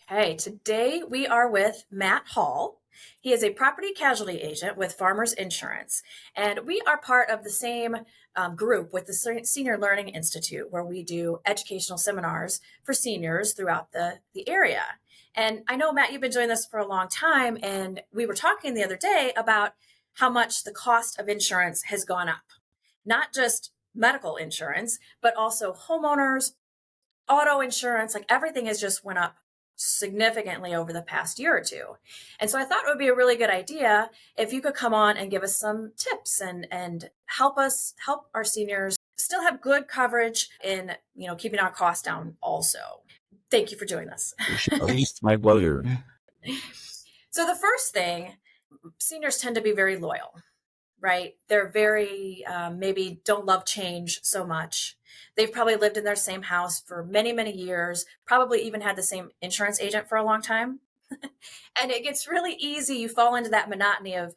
Hey, today we are with Matt Hall. He is a property casualty agent with Farmers Insurance, and we are part of the same group with the Senior Learning Institute, where we do educational seminars for seniors throughout the area. And I know, Matt, you've been doing this for a long time, and we were talking the other day about how much the cost of insurance has gone up, not just medical insurance, but also homeowners, auto insurance, like everything has just went up significantly over the past year or two. And so I thought it would be a really good idea if you could come on and give us some tips and help our seniors still have good coverage in, keeping our costs down also. Thank you for doing this. It's my pleasure. So the first thing, seniors tend to be very loyal, right? They're very, maybe don't love change so much. They've probably lived in their same house for many, many years, probably even had the same insurance agent for a long time. And it gets really easy. You fall into that monotony of,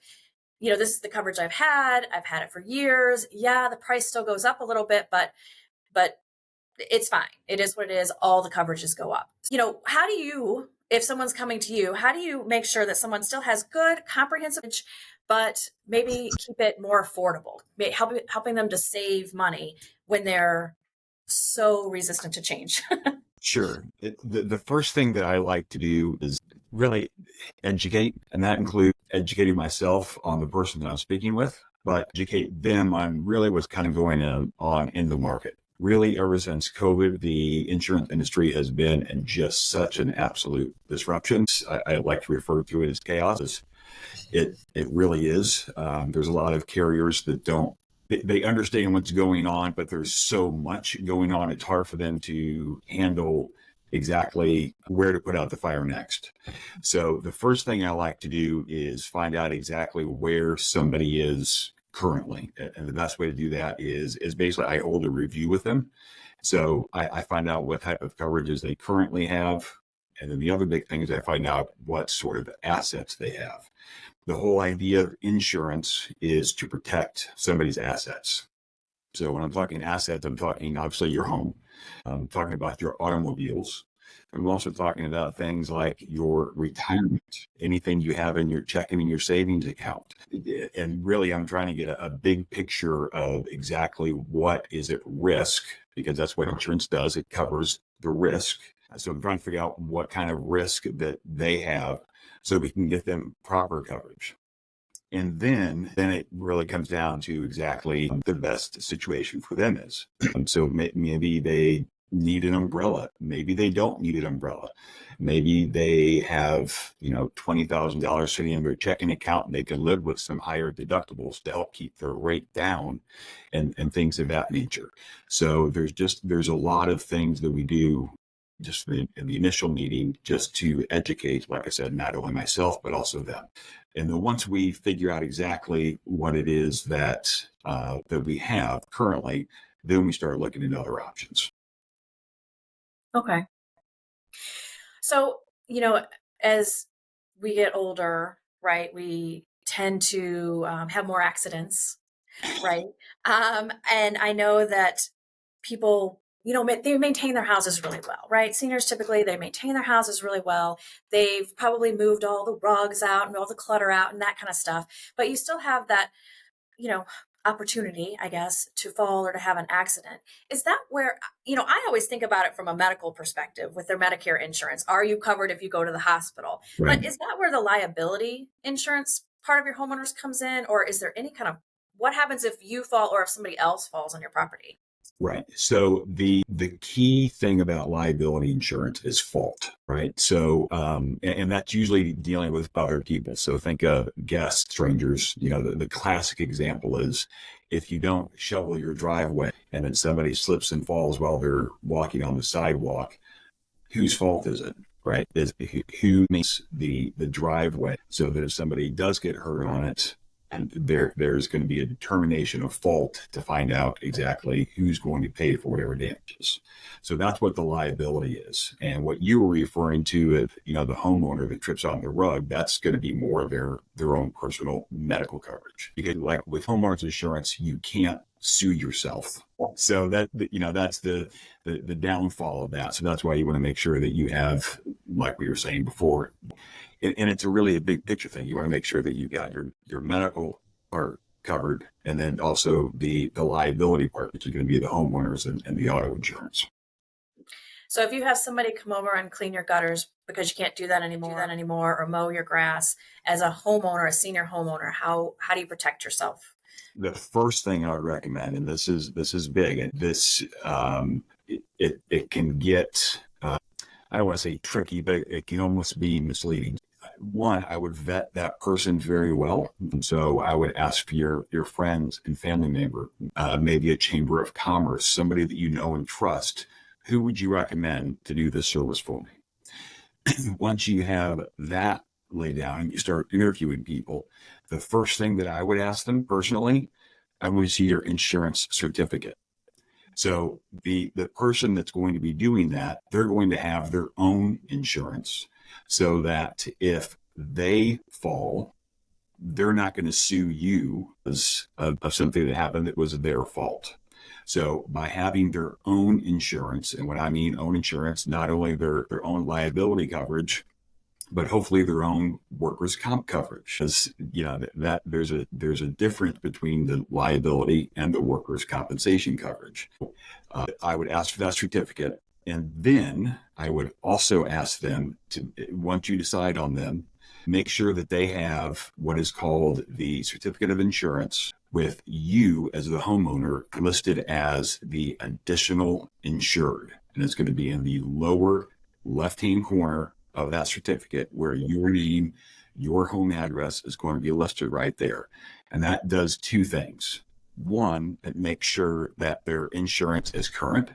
this is the coverage I've had it for years. Yeah, the price still goes up a little bit, but it's fine. It is what it is. All the coverages go up. How do you, if someone's coming to you, how do you make sure that someone still has good comprehensive, but maybe keep it more affordable, helping them to save money when they're so resistant to change? Sure. The first thing that I like to do is really educate, and that includes educating myself on the person that I'm speaking with, but educate them on really what's kind of going on in the market. Really, ever since COVID, the insurance industry has been in just such an absolute disruption. I like to refer to it as chaos. It really is. There's a lot of carriers that they understand what's going on, but there's so much going on. It's hard for them to handle exactly where to put out the fire next. So the first thing I like to do is find out exactly where somebody is currently. And the best way to do that is basically I hold a review with them. So I find out what type of coverages they currently have. And then the other big thing is I find out what sort of assets they have. The whole idea of insurance is to protect somebody's assets. So when I'm talking assets, I'm talking obviously your home. I'm talking about your automobiles. I'm also talking about things like your retirement, anything you have in your checking and your savings account. And really, I'm trying to get a big picture of exactly what is at risk, because that's what insurance does. It covers the risk. So I'm trying to figure out what kind of risk that they have so we can get them proper coverage. And then it really comes down to exactly the best situation for them is. So maybe they need an umbrella. Maybe they don't need an umbrella. Maybe they have, $20,000 sitting in their checking account and they can live with some higher deductibles to help keep their rate down and things of that nature. So there's a lot of things that we do just in the initial meeting, just to educate, like I said, not only myself, but also them. And then once we figure out exactly what it is that we have currently, then we start looking at other options. Okay. So, as we get older, right, we tend to have more accidents, right? And I know that people, they maintain their houses really well, right? Seniors typically, they maintain their houses really well. They've probably moved all the rugs out and all the clutter out and that kind of stuff. But you still have that, opportunity, I guess, to fall or to have an accident. Is that where, I always think about it from a medical perspective with their Medicare insurance. Are you covered if you go to the hospital? Right. But is that where the liability insurance part of your homeowners comes in? Or is there any kind of, what happens if you fall or if somebody else falls on your property? Right. So the key thing about liability insurance is fault, right? So, and that's usually dealing with other people. So think of guests, strangers. The classic example is if you don't shovel your driveway and then somebody slips and falls while they're walking on the sidewalk, whose fault is it? Right? Who makes the driveway so that if somebody does get hurt on it, and there's going to be a determination of fault to find out exactly who's going to pay for whatever damages. So that's what the liability is. And what you were referring to, if the homeowner that trips on the rug, that's going to be more of their own personal medical coverage. Because like with homeowners insurance, you can't sue yourself. So that's the downfall of that. So that's why you want to make sure that you have like we were saying before. And it's really a big picture thing. You want to make sure that you got your medical part covered, and then also the liability part, which is going to be the homeowners and the auto insurance. So if you have somebody come over and clean your gutters because you can't do that anymore, or mow your grass as a homeowner, a senior homeowner, how do you protect yourself? The first thing I would recommend, and this is big, and this it can get I don't want to say tricky, but it can almost be misleading. One, I would vet that person very well. And so I would ask for your friends and family member, maybe a chamber of commerce, somebody that you know and trust. Who would you recommend to do this service for me? Once you have that laid down and you start interviewing people, the first thing that I would ask them personally, I would see your insurance certificate. So the person that's going to be doing that, they're going to have their own insurance, so that if they fall, they're not going to sue you of something that happened that was their fault. So by having their own insurance, and when I mean own insurance, not only their own liability coverage, but hopefully their own workers' comp coverage. Because that there's a difference between the liability and the workers' compensation coverage. I would ask for that certificate, and then I would also ask them to, once you decide on them, make sure that they have what is called the certificate of insurance, with you as the homeowner listed as the additional insured. And it's going to be in the lower left-hand corner of that certificate, where your name, your home address is going to be listed right there. And that does two things. One, it makes sure that their insurance is current,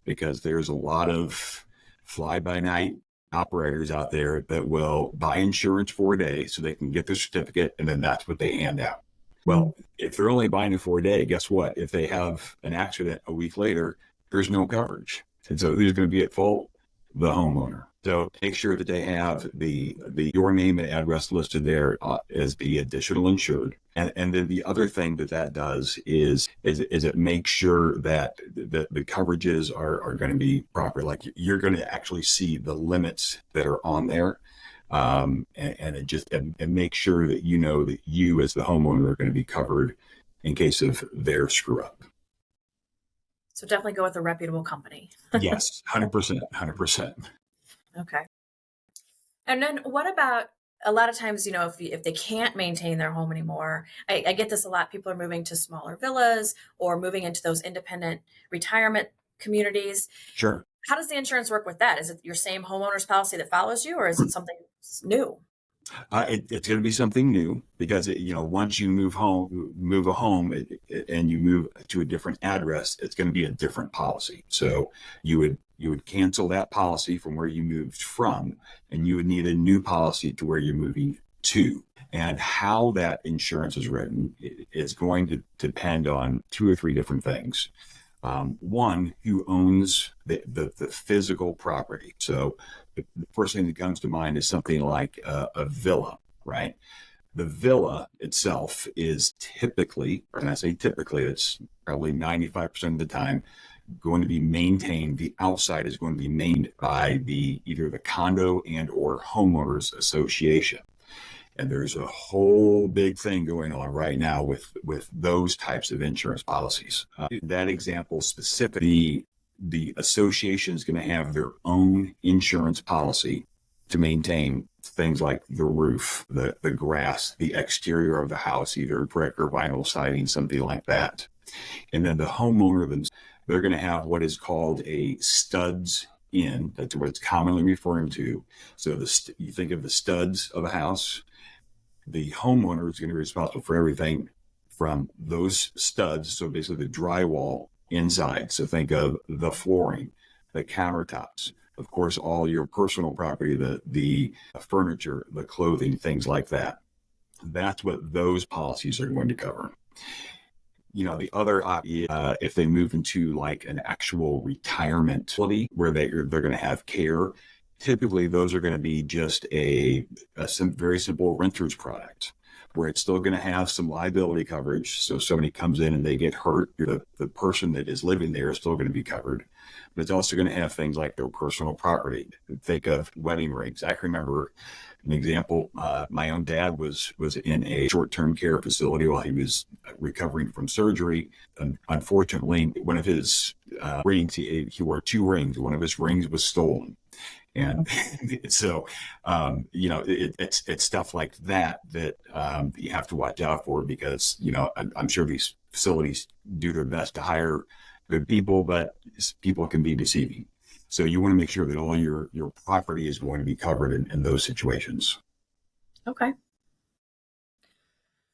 because there's a lot of fly-by-night operators out there that will buy insurance for a day so they can get their certificate, and then that's what they hand out. Well, if they're only buying it for a day, guess what? If they have an accident a week later, there's no coverage. And so who's going to be at fault? The homeowner. So make sure that they have the your name and address listed there as the additional insured. And then the other thing that does is it makes sure that the coverages are going to be proper. Like, you're going to actually see the limits that are on there. And make sure that you know that you as the homeowner are going to be covered in case of their screw up. So definitely go with a reputable company. Yes, 100%. Okay. And then what about, a lot of times, if they can't maintain their home anymore, I get this a lot. People are moving to smaller villas or moving into those independent retirement communities. Sure. How does the insurance work with that? Is it your same homeowner's policy that follows you, or is it something new? It's going to be something new, because once you move a home, and you move to a different address, it's going to be a different policy. So you would cancel that policy from where you moved from, and you would need a new policy to where you're moving to. And how that insurance is written is going to depend on two or three different things. One, who owns the physical property. So the first thing that comes to mind is something like a villa, right? The villa itself is typically, and I say typically, it's probably 95% of the time, going to be maintained. The outside is going to be maintained by either the condo and or homeowners association. And there's a whole big thing going on right now with those types of insurance policies. That example specifically, the association is going to have their own insurance policy to maintain things like the roof, the grass, the exterior of the house, either brick or vinyl siding, something like that. And then the homeowner, they're going to have what is called a studs in. That's what it's commonly referring to. So you think of the studs of a house. The homeowner is going to be responsible for everything from those studs. So basically the drywall inside. So think of the flooring, the countertops, of course, all your personal property, the furniture, the clothing, things like that. That's what those policies are going to cover. The other if they move into like an actual retirement facility where they're going to have care, typically those are going to be just a very simple renter's product, where it's still going to have some liability coverage. So if somebody comes in and they get hurt, the person that is living there is still going to be covered. but it's also going to have things like their personal property. Think of wedding rings. I can remember an example. My own dad was in a short-term care facility while he was recovering from surgery. Unfortunately, one of his rings, he wore 2 rings. One of his rings was stolen. And so, it's stuff like that you have to watch out for, because, I'm sure these facilities do their best to hire good people, but people can be deceiving. So you want to make sure that all your property is going to be covered in those situations. Okay.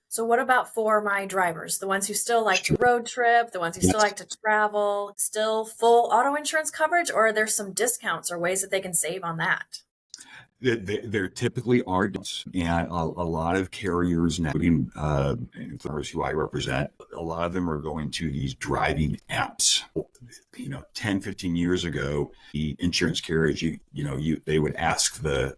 So what about for my drivers, the ones who still like to road trip, the ones who still like to travel, still full auto insurance coverage, or are there some discounts or ways that they can save on that? There typically are, and a lot of carriers now, including employers who I represent, a lot of them are going to these driving apps. 10, 15 years ago, the insurance carriers, they would ask the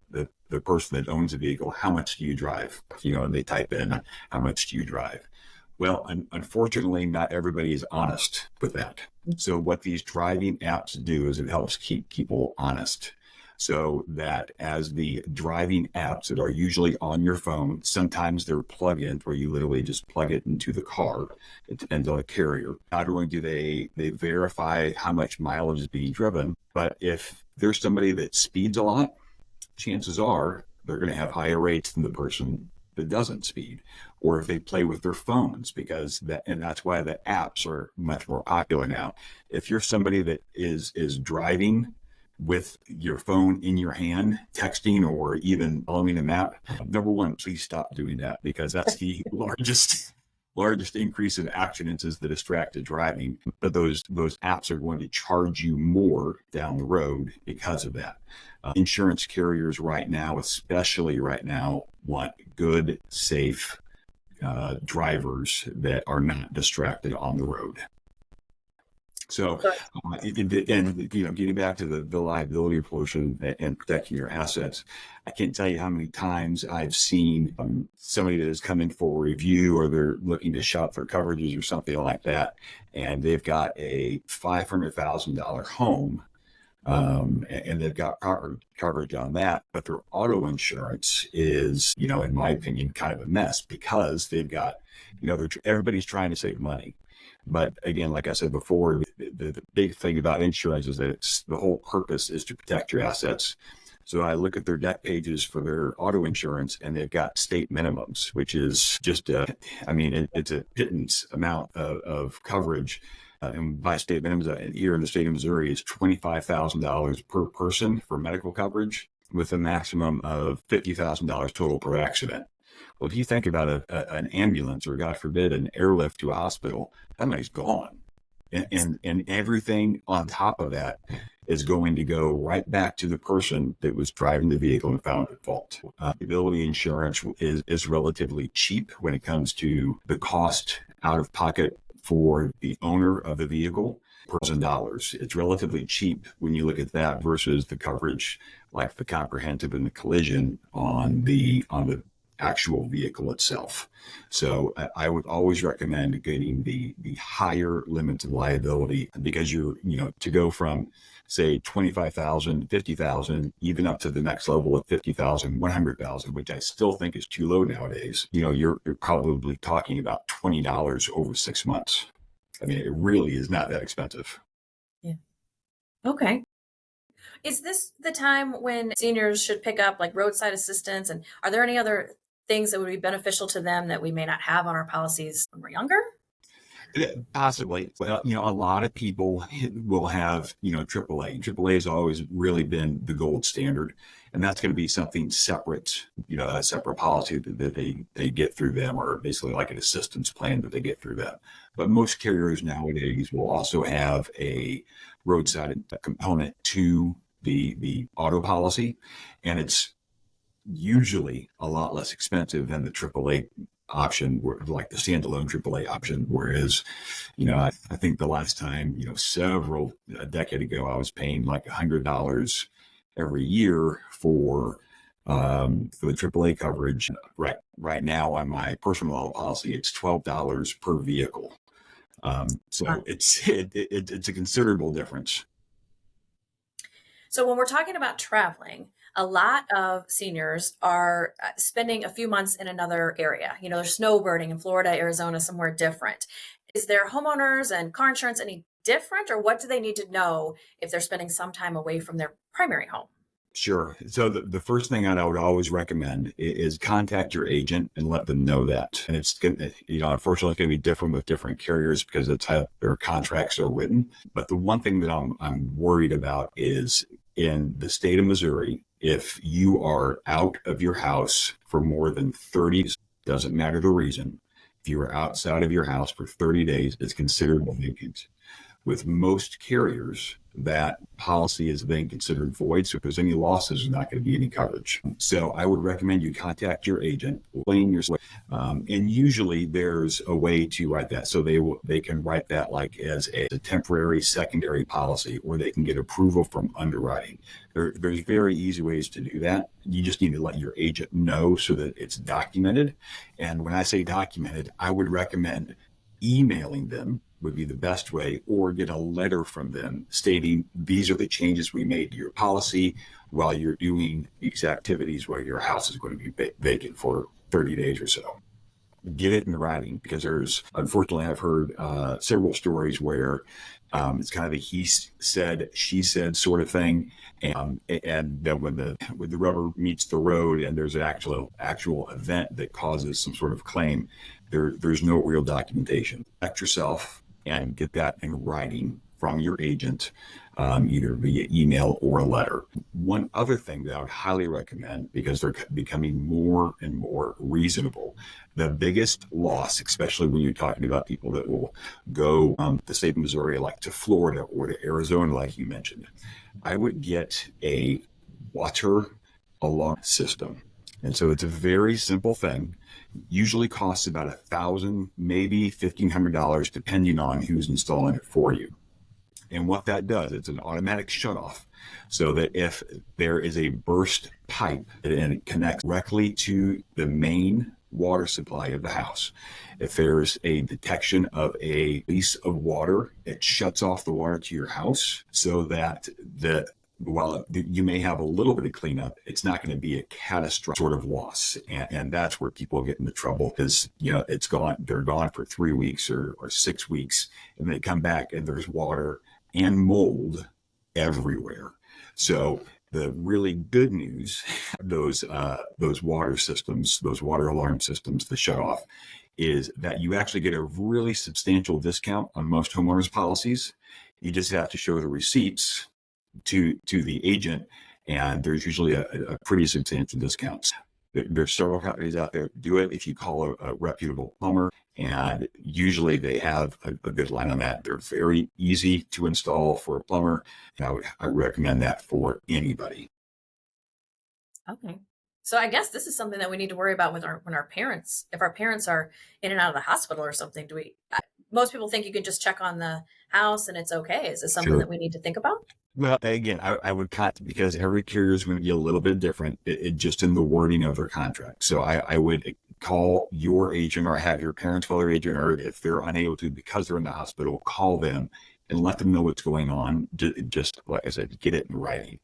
person that owns a vehicle, how much do you drive? And they type in, how much do you drive? Well, unfortunately, not everybody is honest with that. So what these driving apps do is it helps keep people honest. So that as the driving apps that are usually on your phone, sometimes they're plug-in where you literally just plug it into the car. It depends on the carrier. Not only do they verify how much mileage is being driven, but if there's somebody that speeds a lot, chances are they're going to have higher rates than the person that doesn't speed. Or if they play with their phones, and that's why the apps are much more popular now. If you're somebody that is driving with your phone in your hand, texting or even following a map, number one, please stop doing that, because that's the largest increase in accidents is the distracted driving. But those apps are going to charge you more down the road because of that. Insurance carriers right now, especially right now, want good, safe drivers that are not distracted on the road. So, getting back to the liability portion and protecting your assets, I can't tell you how many times I've seen somebody that has come in for a review, or they're looking to shop for coverages or something like that, and they've got a $500,000 home, and they've got coverage on that, but their auto insurance is, in my opinion, kind of a mess, because they've got, everybody's trying to save money. But again, like I said before, the big thing about insurance is that the whole purpose is to protect your assets. So I look at their deck pages for their auto insurance, and they've got state minimums, which is just, it's a pittance amount of coverage. And by state minimums, here in the state of Missouri, is $25,000 per person for medical coverage, with a maximum of $50,000 total per accident. Well, if you think about an ambulance, or God forbid, an airlift to a hospital, that money's gone. And everything on top of that is going to go right back to the person that was driving the vehicle and found at fault. Liability insurance is relatively cheap when it comes to the cost out of pocket for the owner of the vehicle. $1,000. It's relatively cheap when you look at that versus the coverage, like the comprehensive and the collision on the actual vehicle itself. So I would always recommend getting the higher limits of liability, because to go from, say, 25,000, 50,000, even up to the next level of 50,000, 100,000, which I still think is too low nowadays. You're probably talking about $20 over 6 months. I mean, it really is not that expensive. Yeah. Okay. Is this the time when seniors should pick up like roadside assistance? And are there any other things that would be beneficial to them that we may not have on our policies when we're younger? Possibly. Well, a lot of people will have, AAA. AAA has always really been the gold standard, and that's going to be something separate, a separate policy that they get through them, or basically like an assistance plan that they get through them. But most carriers nowadays will also have a roadside component to the auto policy, and it's usually a lot less expensive than the AAA option, like the standalone AAA option. Whereas, I think the last time, a decade ago, I was paying like $100 every year for the AAA coverage. Right now on my personal auto policy, it's $12 per vehicle. So it's a considerable difference. So when we're talking about traveling, a lot of seniors are spending a few months in another area. They're snowbirding in Florida, Arizona, somewhere different. Is their homeowners and car insurance any different, or what do they need to know if they're spending some time away from their primary home? Sure. So the first thing I would always recommend is contact your agent and let them know that. And it's going to, unfortunately, it's going to be different with different carriers because that's how their contracts are written. But the one thing that I'm worried about is in the state of Missouri, if you are out of your house for more than 30 days, doesn't matter the reason. If you are outside of your house for 30 days, it's considered vacant. With most carriers, that policy is then considered void. So if there's any losses, there's not going to be any coverage. So I would recommend you contact your agent, explain your, and usually there's a way to write that. So they can write that like as a temporary secondary policy, or they can get approval from underwriting. There's very easy ways to do that. You just need to let your agent know so that it's documented. And when I say documented, I would recommend emailing them would be the best way, or get a letter from them stating these are the changes we made to your policy while you're doing these activities while your house is going to be vacant for 30 days or so. Get it in writing, because unfortunately, I've heard several stories where it's kind of a he said, she said sort of thing. And then when the rubber meets the road and there's an actual event that causes some sort of claim, there's no real documentation. Protect yourself and get that in writing from your agent, either via email or a letter. One other thing that I would highly recommend, because they're becoming more and more reasonable, the biggest loss, especially when you're talking about people that will go the state of Missouri, like to Florida or to Arizona, like you mentioned, I would get a water alarm system. And so it's a very simple thing. Usually costs about $1,000, maybe $1,500, depending on who's installing it for you. And what that does, it's an automatic shutoff, so that if there is a burst pipe and it connects directly to the main water supply of the house, if there's a detection of a leak of water, it shuts off the water to your house, so that while you may have a little bit of cleanup, it's not going to be a catastrophic sort of loss. And that's where people get into trouble, because, it's gone. They're gone for 3 weeks or 6 weeks, and they come back and there's water and mold everywhere. So the really good news, those water systems, those water alarm systems, the shutoff, is that you actually get a really substantial discount on most homeowners policies. You just have to show the receipts to the agent, and there's usually a pretty substantial discount. There's several companies out there do it if you call a reputable plumber, and usually they have a good line on that. They're very easy to install for a plumber, and I recommend that for anybody. Okay. So I guess this is something that we need to worry about when our parents, if our parents are in and out of the hospital or something. Most people think you can just check on the house and it's okay. Is this something Sure. that we need to think about? Well, again, I would cut, because every carrier is going to be a little bit different, it just in the wording of their contract. So I would call your agent, or have your parents call their agent, or if they're unable to because they're in the hospital, call them and let them know what's going on. Just like I said, get it in writing,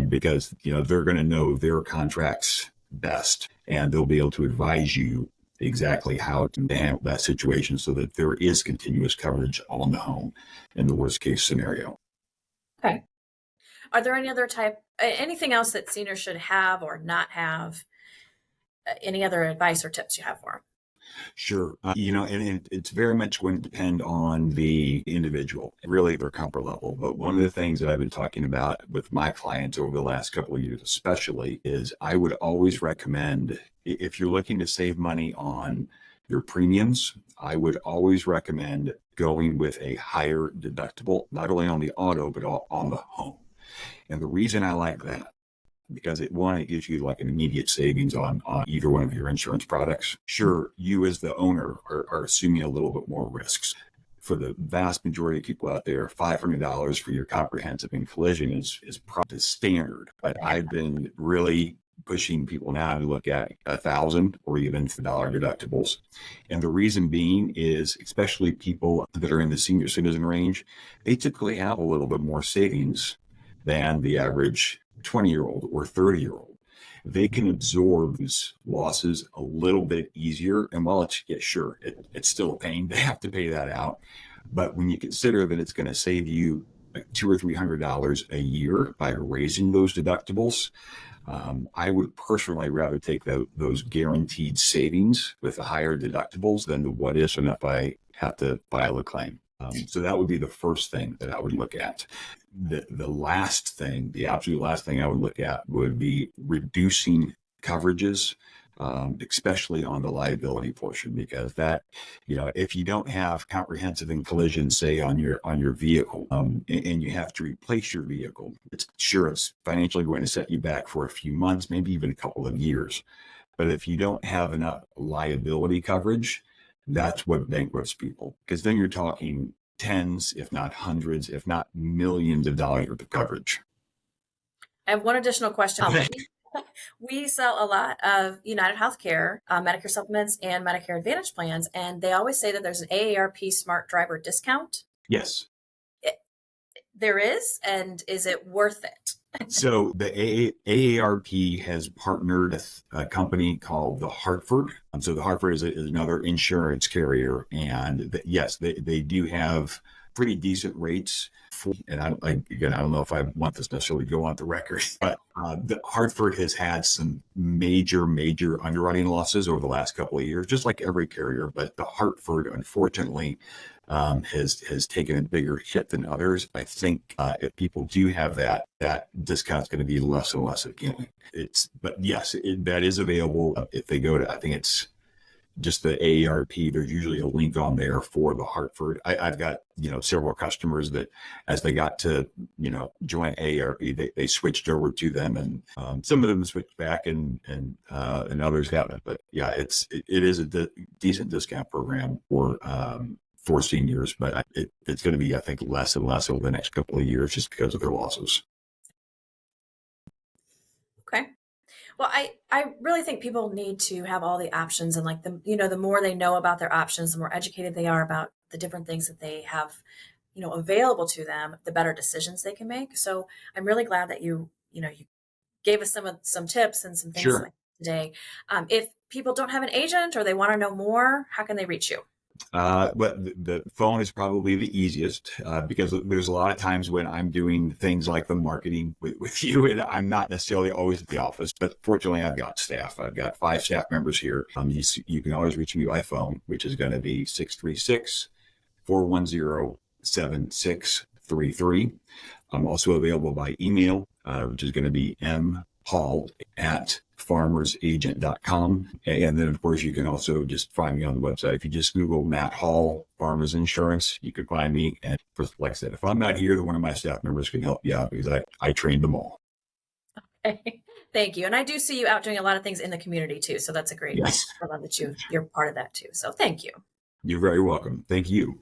because they're going to know their contracts best, and they'll be able to advise you exactly how to handle that situation, so that there is continuous coverage on the home in the worst case scenario. Okay. Are there anything else that seniors should have or not have? Any other advice or tips you have for them? Sure. And it's very much going to depend on the individual, really their comfort level. But one of the things that I've been talking about with my clients over the last couple of years, especially, is I would always recommend, if you're looking to save money on your premiums, I would always recommend going with a higher deductible, not only on the auto, but on the home. And the reason I like that, because it gives you like an immediate savings on either one of your insurance products. Sure, you as the owner are assuming a little bit more risks. For the vast majority of people out there, $500 for your comprehensive and collision is probably standard. But I've been really pushing people now to look at $1,000 or even $1,000 deductibles. And the reason being is, especially people that are in the senior citizen range, they typically have a little bit more savings than the average 20-year-old or 30-year-old. They can absorb these losses a little bit easier. And while it's still a pain, they have to pay that out. But when you consider that it's going to save you like $200 or $300 a year by raising those deductibles, I would personally rather take those guaranteed savings with the higher deductibles than the what if and if I have to file a claim. So that would be the first thing that I would look at. The absolute last thing I would look at would be reducing coverages, especially on the liability portion, because that, if you don't have comprehensive and collision, say on your vehicle, and you have to replace your vehicle, it's financially going to set you back for a few months, maybe even a couple of years. But if you don't have enough liability coverage, that's what bankrupts people, because then you're talking tens, if not hundreds, if not millions of dollars worth of coverage. I have one additional question. We sell a lot of United Healthcare, Medicare supplements, and Medicare Advantage plans, and they always say that there's an AARP Smart Driver discount. Yes. There is, and is it worth it? So the AARP has partnered with a company called the Hartford. So the Hartford is another insurance carrier, and yes, they do have pretty decent rates. And I don't know if I want this necessarily to go on the record, but the Hartford has had some major underwriting losses over the last couple of years, just like every carrier. But the Hartford, unfortunately, has taken a bigger hit than others. I think if people do have that discount's going to be less and less appealing. But yes, that is available if they go to, I think it's just the AARP. There's usually a link on there for the Hartford. I've got, several customers that as they got to, join AARP, they switched over to them, and some of them switched back and others haven't. But yeah, it is a decent discount program for seniors, but it's going to be, I think, less and less over the next couple of years just because of their losses. Okay. Well, I really think people need to have all the options, and the more they know about their options, the more educated they are about the different things that they have, available to them, the better decisions they can make. So I'm really glad that you gave us some tips and some things Sure. Today. If people don't have an agent or they want to know more, how can they reach you? But the phone is probably the easiest because there's a lot of times when I'm doing things like the marketing with you, and I'm not necessarily always at the office, but fortunately I've got staff. I've got 5 staff members here. You can always reach me by phone, which is going to be 636-410-7633. I'm also available by email, which is going to be mhall@farmersagent.com. And then, of course, you can also just find me on the website. If you just Google Matt Hall, Farmers Insurance, you can find me. And like I said, if I'm not here, then one of my staff members can help you out because I trained them all. Okay. Thank you. And I do see you out doing a lot of things in the community too. So that's a great, Yes. I love that you're part of that too. So thank you. You're very welcome. Thank you.